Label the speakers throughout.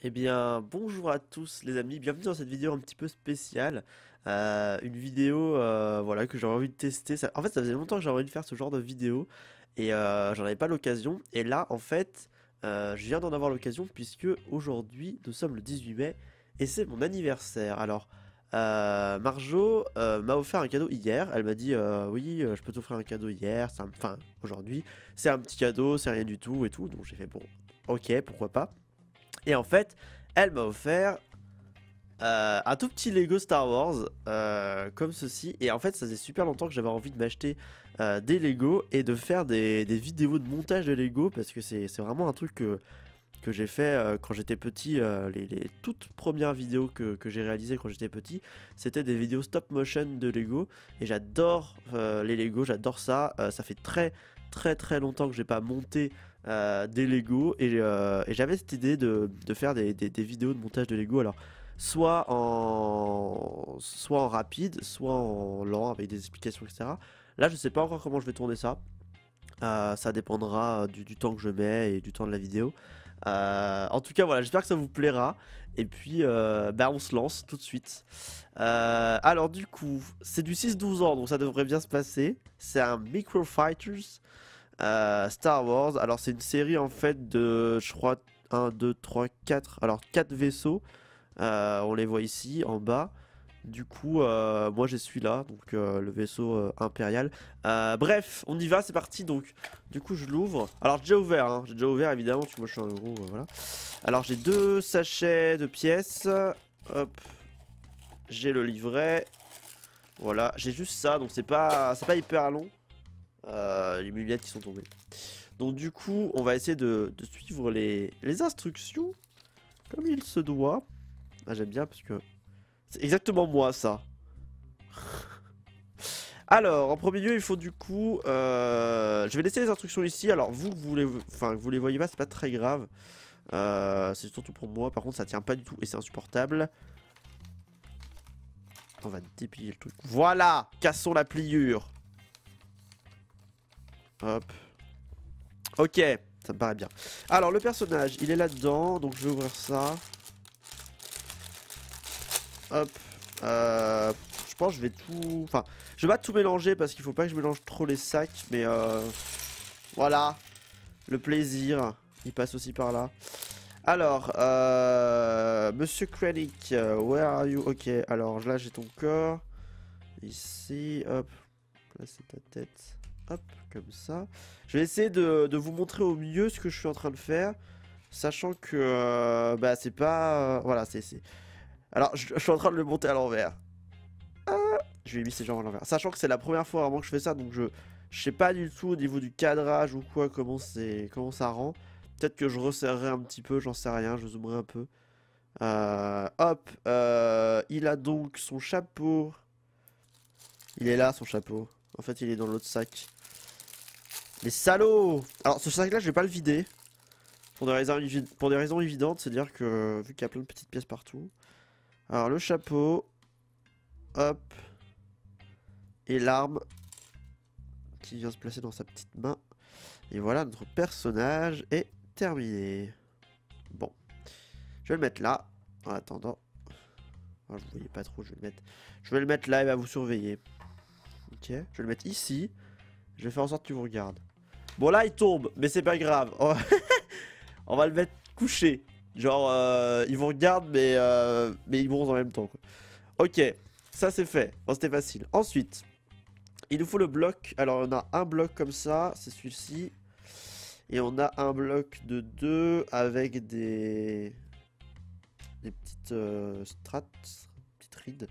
Speaker 1: Eh bien, bonjour à tous les amis, bienvenue dans cette vidéo un petit peu spéciale. Une vidéo voilà, que j'aurais envie de tester. En fait, ça faisait longtemps que j'aurais envie de faire ce genre de vidéo et j'en avais pas l'occasion. Et là, en fait, je viens d'en avoir l'occasion puisque aujourd'hui, nous sommes le 18 mai et c'est mon anniversaire. Alors, Marjo m'a offert un cadeau hier. Elle m'a dit oui, je peux t'offrir un cadeau hier, enfin aujourd'hui. C'est un petit cadeau, c'est rien du tout et tout. Donc j'ai fait bon, ok, pourquoi pas. Et en fait, elle m'a offert un tout petit Lego Star Wars, comme ceci. Et en fait, ça faisait super longtemps que j'avais envie de m'acheter des Lego et de faire des vidéos de montage de Lego parce que c'est vraiment un truc que j'ai fait quand j'étais petit. Les toutes premières vidéos que j'ai réalisées quand j'étais petit, c'était des vidéos stop motion de Lego. Et j'adore les Lego, j'adore ça. Ça fait très longtemps que j'ai pas monté des Lego et j'avais cette idée de faire des vidéos de montage de Lego. Alors, soit en rapide, soit en lent avec des explications, etc. Là, je sais pas encore comment je vais tourner ça. Ça dépendra du temps que je mets et du temps de la vidéo. En tout cas, voilà, j'espère que ça vous plaira. Et puis, bah, on se lance tout de suite. Alors, du coup, c'est du 6-12 ans, donc ça devrait bien se passer. C'est un Micro Fighters Star Wars. Alors, c'est une série en fait de, je crois, 1, 2, 3, 4. Alors, 4 vaisseaux. On les voit ici en bas. Du coup, moi j'ai celui-là, donc le vaisseau impérial. Bref, on y va, c'est parti. Donc, du coup, je l'ouvre. Alors, j'ai déjà ouvert évidemment, parce que moi je suis un gros, voilà. Alors, j'ai deux sachets de pièces. Hop, j'ai le livret. Voilà, j'ai juste ça, donc c'est pas hyper long. Les lunettes qui sont tombées. Donc, du coup, on va essayer de suivre les instructions comme il se doit. Ah, j'aime bien parce que c'est exactement moi ça. Alors, en premier lieu, il faut du coup, je vais laisser les instructions ici. Alors, que vous les voyez pas, c'est pas très grave. C'est surtout pour moi. Par contre, ça tient pas du tout et c'est insupportable. On va déplier le truc. Voilà, cassons la pliure. Hop. Ok, ça me paraît bien. Alors, le personnage, il est là-dedans, donc je vais ouvrir ça. Hop. Je pense que je vais tout, enfin, je vais pas tout mélanger parce qu'il faut pas que je mélange trop les sacs, mais voilà. Le plaisir, il passe aussi par là. Alors, Monsieur Krennic, where are you? Ok, alors là j'ai ton corps. Ici, hop. Là c'est ta tête. Hop, comme ça. Je vais essayer de vous montrer au mieux ce que je suis en train de faire. Sachant que, bah c'est pas... voilà, c'est... Alors, je suis en train de le monter à l'envers. Je lui ai mis ses jambes à l'envers. Sachant que c'est la première fois vraiment que je fais ça, donc je sais pas du tout au niveau du cadrage ou quoi, comment ça rend. Peut-être que je resserrerai un petit peu, j'en sais rien, je zoomerai un peu. Hop, il a donc son chapeau. Il est là, son chapeau. En fait, il est dans l'autre sac. Les salauds! Alors, ce sac-là, je vais pas le vider. Pour des raisons évidentes, c'est-à-dire que, vu qu'il y a plein de petites pièces partout. Alors, le chapeau. Hop. Et l'arme qui vient se placer dans sa petite main. Et voilà, notre personnage est terminé. Bon, je vais le mettre là, en attendant. Oh, je ne voyais pas trop, je vais le mettre là, il va vous surveiller. Ok, je vais le mettre ici. Je vais faire en sorte qu'il vous regarde. Bon là, il tombe, mais c'est pas grave. On va le mettre couché. Genre, il vous regarde, mais il bronze en même temps, quoi. Ok, ça c'est fait. Bon, c'était facile. Ensuite, il nous faut le bloc. Alors, on a un bloc comme ça, c'est celui-ci. Et on a un bloc de 2 avec des petites strates, petites rides.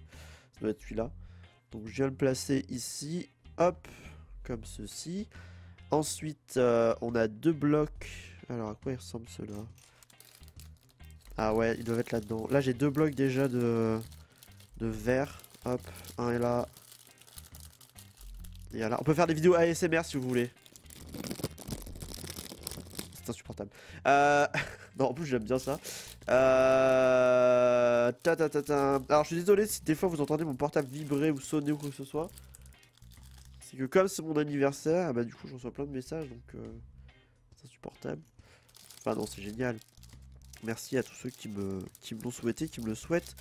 Speaker 1: Ça doit être celui-là. Donc je viens le placer ici. Hop, comme ceci. Ensuite, on a deux blocs. Alors à quoi il ressemble ceux-là? Ah ouais, ils doivent être là-dedans. Là j'ai deux blocs déjà de verre. Hop, un est là. Et là. On peut faire des vidéos ASMR si vous voulez. C'est insupportable. Non, en plus j'aime bien ça. Alors je suis désolé si des fois vous entendez mon portable vibrer ou sonner ou quoi que ce soit. C'est que comme c'est mon anniversaire, bah du coup je reçois plein de messages donc c'est insupportable. Enfin non, c'est génial. Merci à tous ceux qui me l'ont souhaité, qui me le souhaitent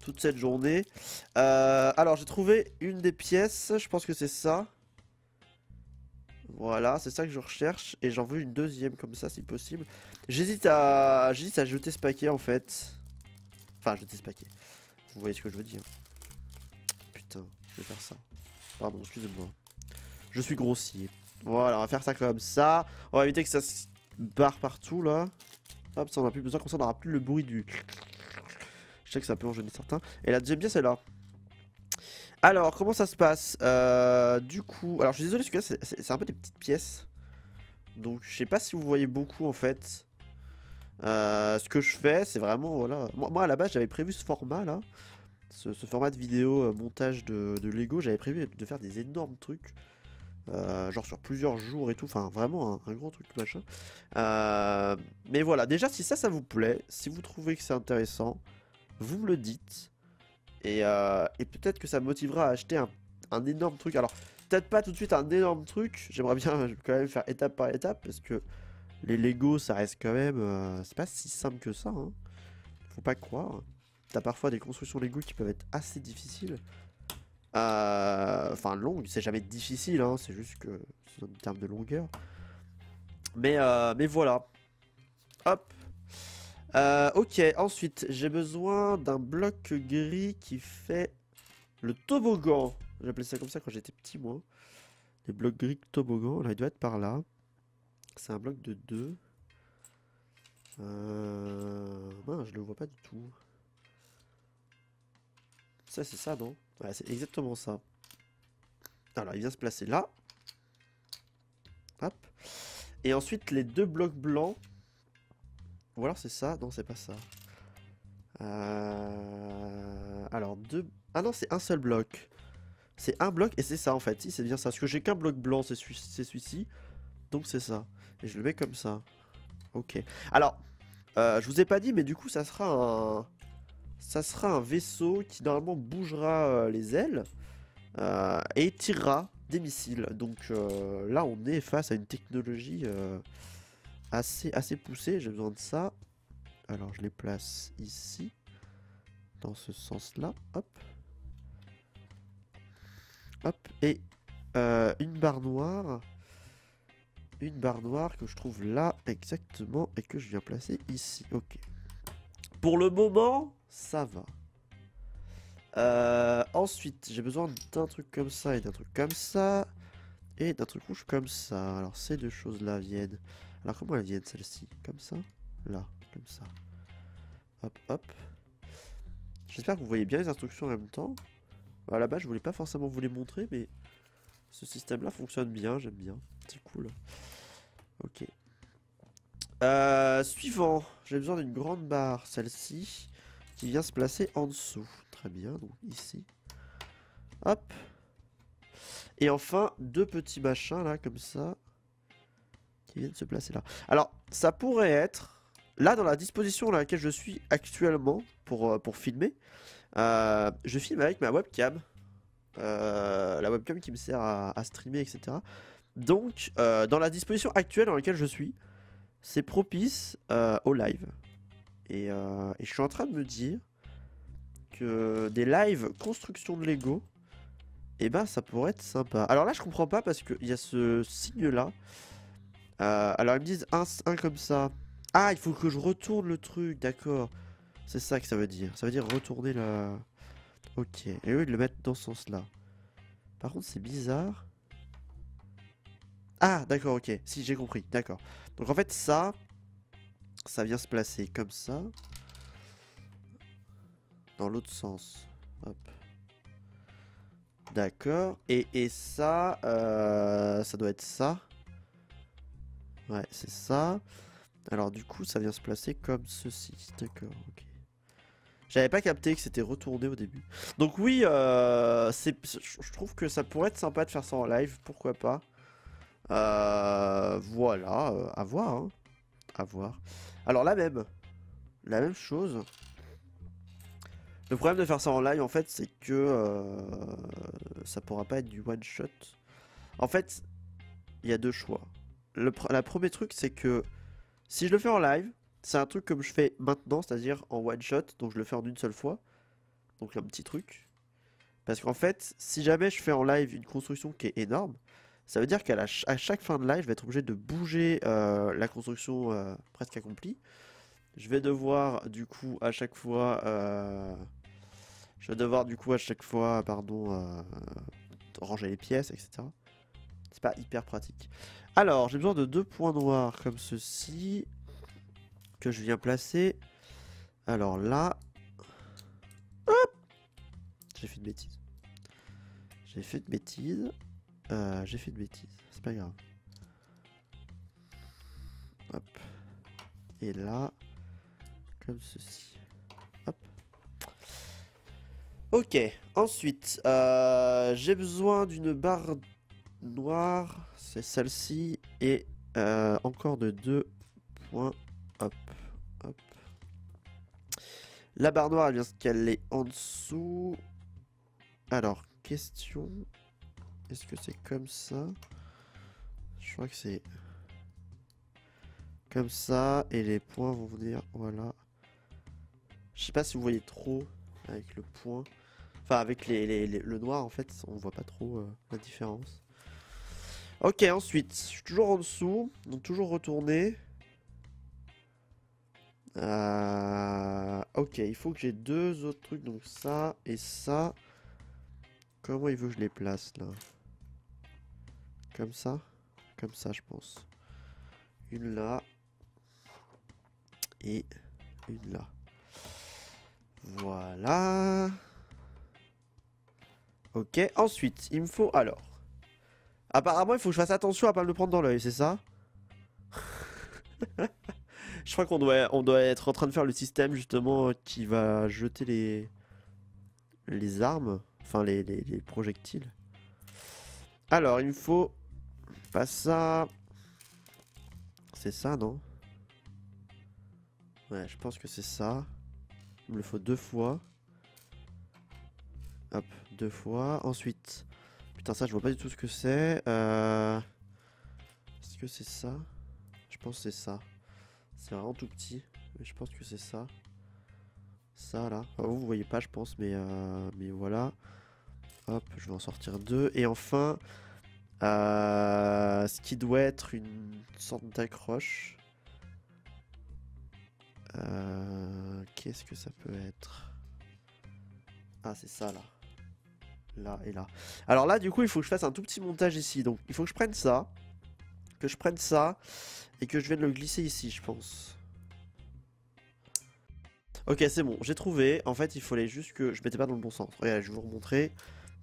Speaker 1: toute cette journée. Alors j'ai trouvé une des pièces, je pense que c'est ça. Voilà, c'est ça que je recherche et j'en veux une deuxième comme ça si possible. J'hésite à jeter ce paquet en fait. Enfin, jeter ce paquet. Vous voyez ce que je veux dire. Putain, je vais faire ça. Pardon, excusez-moi. Je suis grossier. Voilà, on va faire ça comme ça. On va éviter que ça se barre partout là. Hop, ça on a plus besoin, comme ça on n'aura plus le bruit du... Je sais que ça peut en gêner certains. Et la deuxième pièce est là. Alors, comment ça se passe? Du coup... Alors, je suis désolé, celui-là, c'est un peu des petites pièces. Donc, je sais pas si vous voyez beaucoup, en fait. Ce que je fais, c'est vraiment... Voilà. Moi, à la base, j'avais prévu ce format, là. Ce format de vidéo montage de Lego. J'avais prévu de faire des énormes trucs. Genre sur plusieurs jours et tout. Enfin, vraiment un gros truc, machin. Mais voilà. Déjà, si ça vous plaît, si vous trouvez que c'est intéressant, vous me le dites. Et peut-être que ça me motivera à acheter un énorme truc. Alors, peut-être pas tout de suite un énorme truc. J'aimerais bien quand même faire étape par étape. Parce que les Lego, ça reste quand même... c'est pas si simple que ça. Hein. Faut pas croire. T'as parfois des constructions Lego qui peuvent être assez difficiles. Enfin, longues. C'est jamais difficile. Hein. C'est juste que c'est en termes de longueur. Mais voilà. Hop. Ok, ensuite, j'ai besoin d'un bloc gris qui fait le toboggan. J'appelais ça comme ça quand j'étais petit, moi. Les blocs gris toboggan, là, il doit être par là. C'est un bloc de 2. Non, je le vois pas du tout. Ça, c'est ça, non? Ouais, c'est exactement ça. Alors, il vient se placer là. Hop. Et ensuite, les 2 blocs blancs. Ou alors c'est ça? Non, c'est pas ça. Alors, 2... Ah non, c'est un seul bloc. C'est un bloc et c'est ça en fait. Si, c'est bien ça. Parce que j'ai qu'un bloc blanc, c'est celui-ci. Donc c'est ça. Et je le mets comme ça. Ok. Alors, je vous ai pas dit, mais du coup, ça sera un vaisseau qui normalement bougera les ailes et tirera des missiles. Donc là, on est face à une technologie assez poussée. J'ai besoin de ça. Alors, je les place ici, dans ce sens-là. Hop. Hop. Et une barre noire. Une barre noire que je trouve là, exactement, et que je viens placer ici. Ok. Pour le moment, ça va. Ensuite, j'ai besoin d'un truc comme ça et d'un truc comme ça. Et d'un truc rouge comme ça. Alors, ces deux choses-là viennent... Alors, comment elles viennent, celles-ci? Comme ça? Là, comme ça. Hop, hop. J'espère que vous voyez bien les instructions en même temps. À la base, je voulais pas forcément vous les montrer, mais... Ce système-là fonctionne bien, j'aime bien. C'est cool. Ok. Suivant. J'ai besoin d'une grande barre, celle-ci, qui vient se placer en dessous. Très bien, donc ici. Hop. Et enfin, 2 petits machins, là, comme ça, qui viennent se placer là. Alors, ça pourrait être... Là, dans la disposition dans laquelle je suis actuellement, pour filmer, je filme avec ma webcam. La webcam qui me sert à streamer, etc. Donc, dans la disposition actuelle dans laquelle je suis, c'est propice au live. Et je suis en train de me dire que des lives construction de Lego, et ben ça pourrait être sympa. Alors là, je comprends pas parce qu'il y a ce signe-là. Alors ils me disent un comme ça. Ah, il faut que je retourne le truc, d'accord. C'est ça que ça veut dire. Ça veut dire retourner la... Ok, et eux ils le mettent dans ce sens-là. Par contre, c'est bizarre. Ah, d'accord, ok. Si, j'ai compris, d'accord. Donc en fait, ça vient se placer comme ça. Dans l'autre sens. Hop. D'accord. Et ça, ça doit être ça. Ouais, c'est ça. Alors du coup, ça vient se placer comme ceci. D'accord, ok. J'avais pas capté que c'était retourné au début. Donc oui, je trouve que ça pourrait être sympa de faire ça en live. Pourquoi pas. Voilà, à voir, hein. À voir. Alors la même chose. Le problème de faire ça en live, en fait, c'est que ça pourra pas être du one shot. En fait, il y a 2 choix. Le premier truc, c'est que si je le fais en live, c'est un truc comme je fais maintenant, c'est-à-dire en one shot, donc je le fais en une seule fois. Donc un petit truc. Parce qu'en fait, si jamais je fais en live une construction qui est énorme, ça veut dire à chaque fin de live, je vais être obligé de bouger la construction presque accomplie. Je vais devoir du coup à chaque fois, pardon, ranger les pièces, etc. C'est pas hyper pratique. Alors, j'ai besoin de 2 points noirs comme ceci que je viens placer. Alors là, j'ai fait une bêtise. J'ai fait une bêtise. C'est pas grave. Hop. Et là, comme ceci. Hop. Ok. Ensuite, j'ai besoin d'une barre noire. C'est celle-ci. Et encore de 2 points. Hop. Hop. La barre noire, elle vient se caler en dessous. Alors, question. Est-ce que c'est comme ça? Je crois que c'est comme ça. Et les points vont venir. Voilà. Je sais pas si vous voyez trop avec le point. Enfin, avec le noir, en fait, on voit pas trop la différence. Ok, ensuite, je suis toujours en dessous. Donc, toujours retourner. Ok, il faut que j'ai 2 autres trucs. Donc, ça et ça. Comment il veut que je les place, là? Comme ça? Comme ça, je pense. Une là. Et une là. Voilà. Ok, ensuite, il me faut alors. Apparemment, il faut que je fasse attention à pas me le prendre dans l'œil, c'est ça? Je crois on doit être en train de faire le système justement qui va jeter les armes, enfin les projectiles. Alors, il me faut pas ça. C'est ça, non? Ouais, je pense que c'est ça. Il me le faut 2 fois. Hop, 2 fois. Ensuite, putain, ça, je vois pas du tout ce que c'est. Est-ce que c'est ça? Je pense que c'est ça. C'est vraiment tout petit, mais je pense que c'est ça. Ça, là. Enfin, vous voyez pas, je pense, mais voilà. Hop, je vais en sortir 2. Et enfin, ce qui doit être une sorte d'accroche. Qu'est-ce que ça peut être? Ah, c'est ça, là. Là et là. Alors là, du coup, il faut que je fasse un tout petit montage ici. Donc, il faut que je prenne ça. Que je prenne ça. Et que je vienne le glisser ici, je pense. Ok, c'est bon, j'ai trouvé. En fait, il fallait juste que je mettais pas dans le bon sens. Regardez, je vais vous remontrer.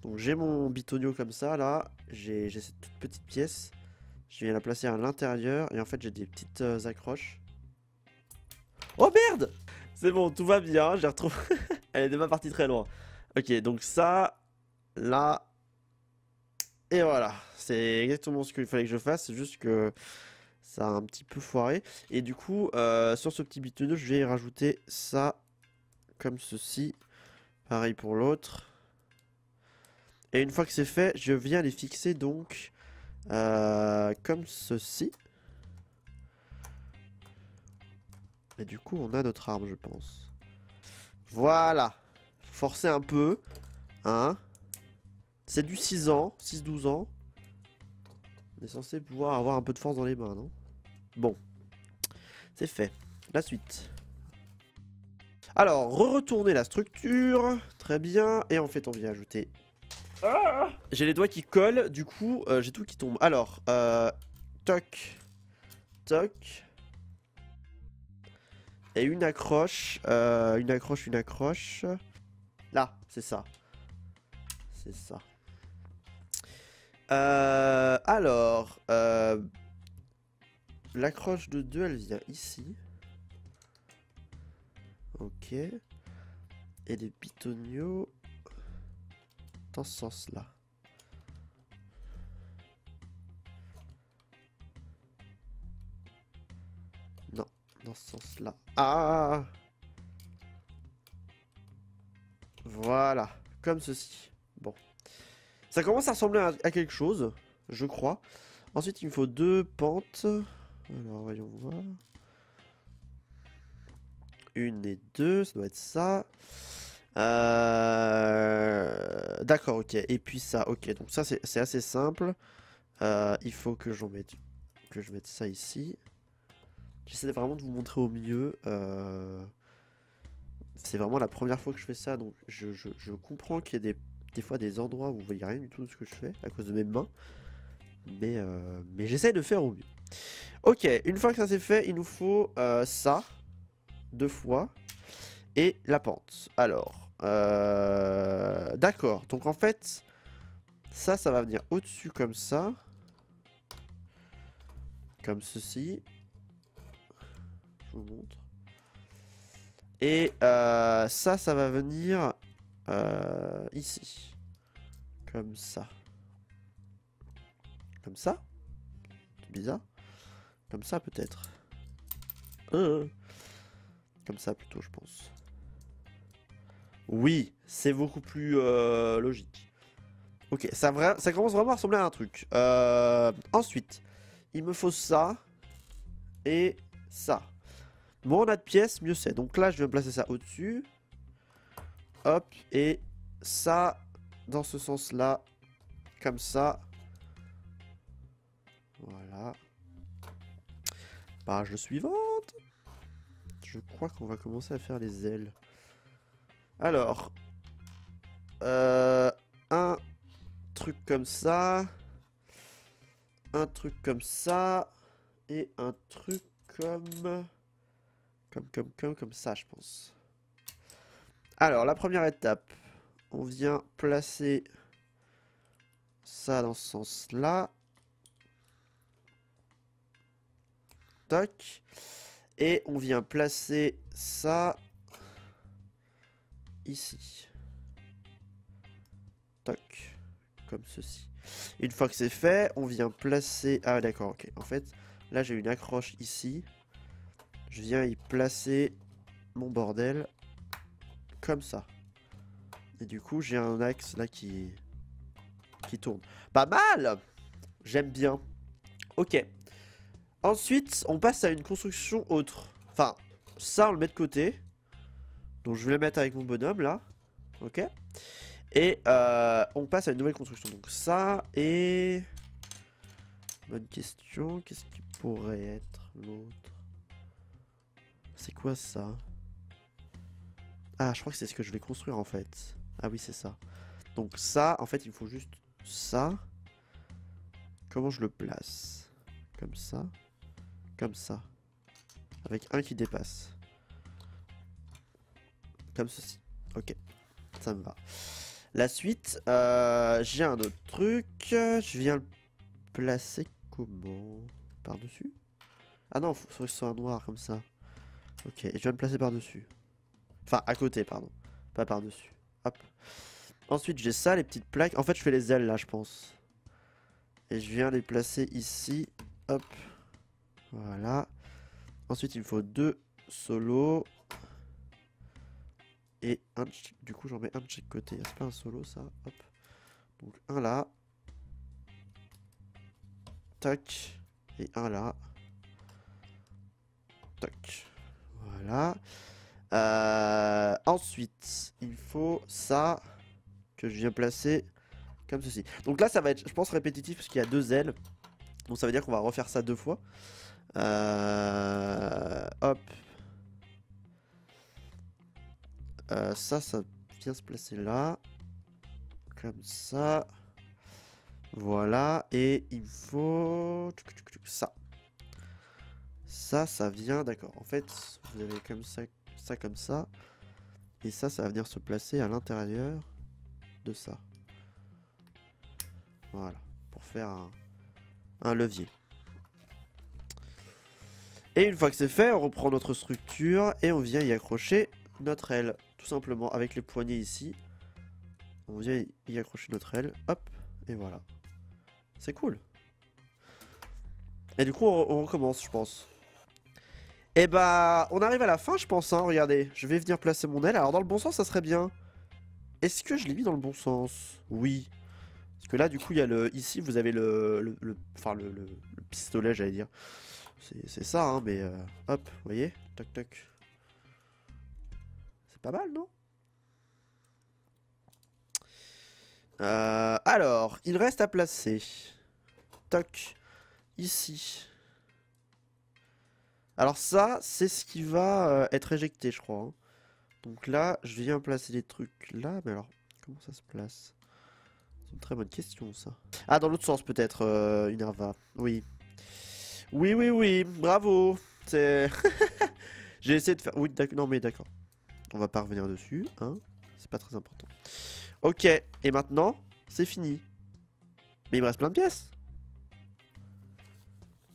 Speaker 1: Donc, j'ai mon bitonio comme ça, là. J'ai cette toute petite pièce. Je viens la placer à l'intérieur. Et en fait, j'ai des petites accroches. Oh merde! C'est bon, tout va bien. J'ai retrouvé. Elle est déjà partie très loin. Ok, donc ça, là. Et voilà. C'est exactement ce qu'il fallait que je fasse. C'est juste que ça a un petit peu foiré. Et du coup, sur ce petit bitonio, je vais y rajouter ça. Comme ceci. Pareil pour l'autre. Et une fois que c'est fait, je viens les fixer donc comme ceci. Et du coup, on a notre arme, je pense. Voilà. Forcer un peu. Hein. C'est du 6 ans, 6-12 ans. On est censé pouvoir avoir un peu de force dans les mains, non? Bon. C'est fait. La suite. Alors, retourner la structure. Très bien. Et en fait, on vient ajouter... J'ai les doigts qui collent, du coup, j'ai tout qui tombe. Alors, toc. Toc. Et une accroche. Une accroche. Là, c'est ça. C'est ça. Alors, l'accroche de 2, elle vient ici. Ok. Et les pitonios dans ce sens-là. Non, dans ce sens-là. Ah! Voilà, comme ceci. Bon. Ça commence à ressembler à quelque chose, je crois. Ensuite, il me faut 2 pentes. Alors, voyons voir. 1 et 2, ça doit être ça. D'accord, ok. Et puis ça, ok. Donc ça, c'est assez simple. Il faut que je mette ça ici. J'essaie vraiment de vous montrer au mieux. C'est vraiment la première fois que je fais ça, donc je comprends qu'il y a des fois des endroits où vous voyez rien du tout de ce que je fais à cause de mes mains. Mais j'essaie de faire au mieux. Ok, une fois que ça c'est fait, il nous faut ça, 2 fois, et la pente. Alors, d'accord. Donc en fait, ça va venir au-dessus comme ça. Comme ceci. Je vous montre. Et ça va venir ici. Comme ça. Comme ça. C'est bizarre. Comme ça peut-être. Comme ça plutôt je pense. Oui, c'est beaucoup plus logique. Ok, ça commence vraiment à ressembler à un truc. Ensuite, il me faut ça. Et ça. Moins on a de pièces, mieux c'est. Donc là, je vais me placer ça au-dessus. Hop, et ça, dans ce sens-là, comme ça. Voilà. Page suivante. Je crois qu'on va commencer à faire les ailes. Alors. Un truc comme ça. Un truc comme ça. Et un truc comme ça, je pense. Alors, la première étape. On vient placer ça dans ce sens-là. Toc. Et on vient placer ça ici. Toc. Comme ceci. Une fois que c'est fait, on vient placer... Ah d'accord, ok. En fait, là j'ai une accroche ici. Je viens y placer mon bordel. Comme ça. Et du coup, j'ai un axe là qui tourne. Pas mal! J'aime bien. Ok. Ensuite, on passe à une construction autre. Enfin, ça, on le met de côté. Donc, je vais le mettre avec mon bonhomme, là. Ok. Et on passe à une nouvelle construction. Donc, ça et... Bonne question. Qu'est-ce qui pourrait être l'autre? C'est quoi, ça? Ah, je crois que c'est ce que je vais construire, en fait. Ah oui, c'est ça. Donc, ça, en fait, il faut juste ça. Comment je le place? Comme ça. Comme ça. Avec un qui dépasse. Comme ceci. Ok. Ça me va. La suite, j'ai un autre truc. Je viens le placer comment? Par-dessus? Ah non, faut que ce soit un noir comme ça. Ok, et je viens le placer par-dessus. Enfin, à côté, pardon. Pas par-dessus. Hop. Ensuite, j'ai ça, les petites plaques. En fait, je fais les ailes là, je pense. Et je viens les placer ici. Hop. Voilà. Ensuite, il me faut 2 solos. Et un, du coup, j'en mets un de chaque côté. C'est pas un solo, ça. Hop. Donc, un là. Tac. Et un là. Tac. Voilà. Ensuite, il faut ça que je viens placer comme ceci. Donc là, ça va être, je pense, répétitif parce qu'il y a 2 ailes. Donc ça veut dire qu'on va refaire ça 2 fois. Hop. Ça vient se placer là. Comme ça. Voilà. Et il faut... ça. Ça vient... D'accord. En fait, vous avez comme ça comme ça. Et ça va venir se placer à l'intérieur de ça. Voilà. Pour faire un levier. Et une fois que c'est fait, on reprend notre structure et on vient y accrocher notre aile. Tout simplement avec les poignées ici. On vient y accrocher notre aile. Hop. Et voilà. C'est cool. Et du coup, on recommence, je pense. Et bah, on arrive à la fin, je pense. Hein. Regardez, je vais venir placer mon aile. Alors, dans le bon sens, ça serait bien. Est-ce que je l'ai mis dans le bon sens? Oui. Parce que là, du coup, il y a le... Ici, vous avez le pistolet, j'allais dire. C'est ça, hein, mais... hop, vous voyez? Toc, toc. Pas mal, non? Alors, il reste à placer. Toc. Ici. Alors ça, c'est ce qui va être éjecté, je crois. Hein. Donc là, je viens placer les trucs là. Mais alors, comment ça se place? C'est une très bonne question, ça. Ah, dans l'autre sens, peut-être, Unerva. Oui. Oui, oui, oui. Bravo. C'est... J'ai essayé de faire... Oui, d'accord. Non, mais d'accord. On va pas revenir dessus, hein. C'est pas très important. Ok. Et maintenant, c'est fini. Mais il me reste plein de pièces.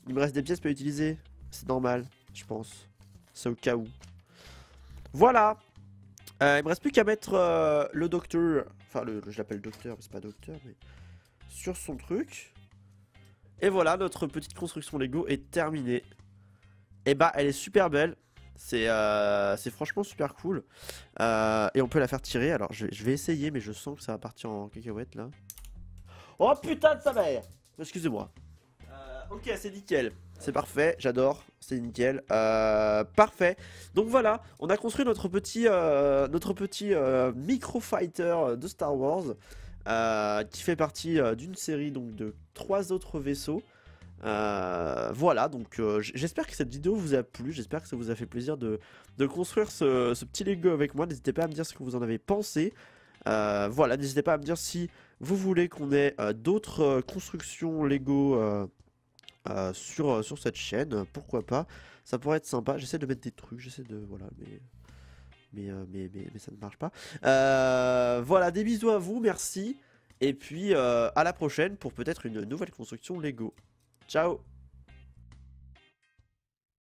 Speaker 1: Il me reste des pièces pas utilisées. C'est normal, je pense. C'est au cas où. Voilà. Il me reste plus qu'à mettre le docteur. Enfin, je l'appelle docteur, mais c'est pas docteur, mais sur son truc. Et voilà, notre petite construction Lego est terminée. Et bah, elle est super belle. C'est franchement super cool. Et on peut la faire tirer. Alors, je vais essayer, mais je sens que ça va partir en cacahuète là. Oh putain de sa mère! Excusez-moi. Ok, c'est nickel. C'est parfait, j'adore, c'est nickel. Parfait. Donc voilà, on a construit notre petit micro fighter de Star Wars qui fait partie d'une série donc de 3 autres vaisseaux. Voilà, donc j'espère que cette vidéo vous a plu, j'espère que ça vous a fait plaisir de construire ce petit Lego avec moi. N'hésitez pas à me dire ce que vous en avez pensé. Voilà, n'hésitez pas à me dire si vous voulez qu'on ait d'autres constructions Lego sur cette chaîne, pourquoi pas, ça pourrait être sympa. J'essaie de mettre des trucs, j'essaie de... Voilà, mais ça ne marche pas. Voilà, des bisous à vous, merci. Et puis à la prochaine pour peut-être une nouvelle construction Lego. Ciao!